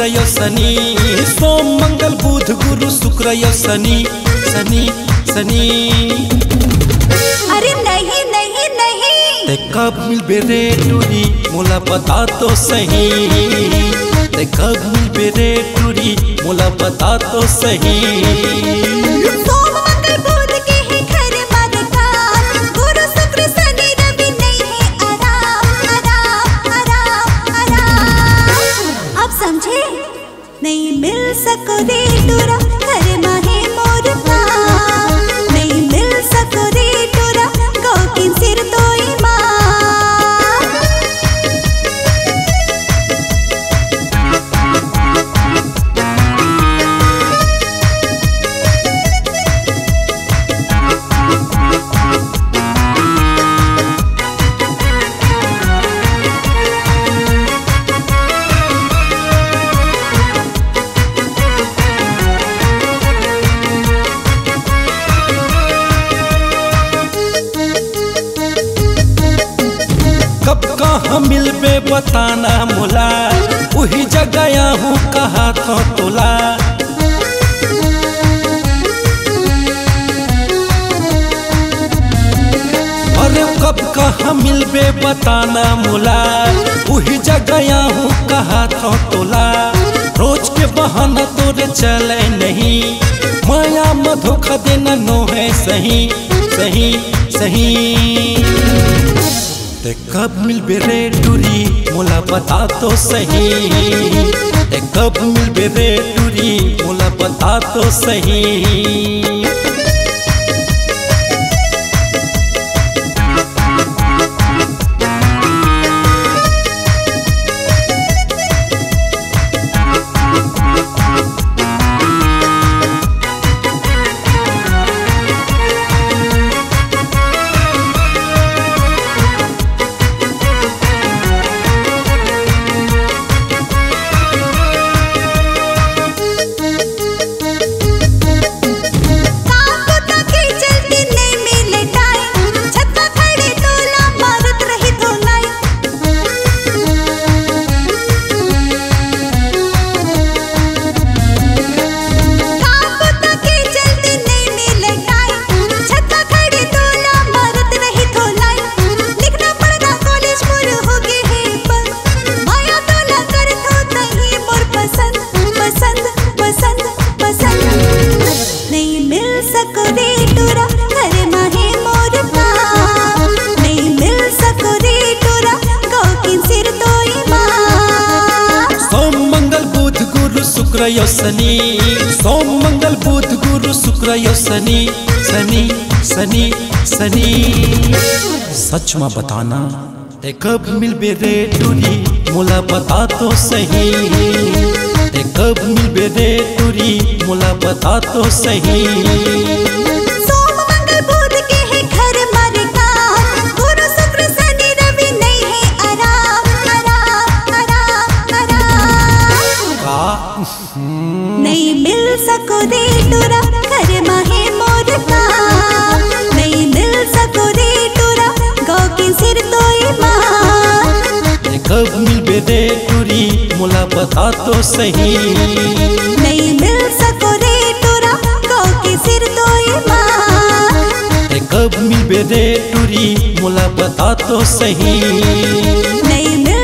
यो शनि, सोम मंगल बुध गुरु शुक्र यो शनि शनि शनि। अरे नहीं नहीं नहीं, ते कब मिलबे रे टूरी मोला बता तो सही, ते कब मिलबे रे टूरी मोला बता तो सही। सोम मंगल बुध के है घर मरकार, गुरु शुक्र शनि रवि नहीं है आराम आराम आराम आराम। अब समझे? नहीं मिल सको रे टूरा घर माहे मोर का, नहीं मिल सको रे टूरा गौकिन सिर तो मिलबे बताना मोला, वही जगह हूँ कहा तो तोला। अरे कब कहाँ मिलबे बताना मोला, वही जगह हूँ कहा तो तोला। रोज के बहाना तोरे चले नहीं, माया में धोखा देना नो है सही सही सही। ते कब मिलबे रे टूरी मोला बता तो सही, ते कब मिलबे रे टूरी मोला बता तो सही। शुक्र यो शनि, सोम मंगल बुध गुरु शुक्र यो शनि शनि शनि शनि। सच में बताना ते कब मिलबे रे टूरी मोला बता तो सही, ते कब मिलबे रे टूरी मोला बता तो सही। नहीं मिल सको रे टूरा घर माहे मोर का, नहीं मिल सको रे टूरा गौकिन सिर तो कब मिलबे रे टूरी मोला बता तो सही, नहीं मिल सको रे टूरा गौकिन सिर तो कब मिलबे रे टूरी मोला बता तो सही। नहीं मिल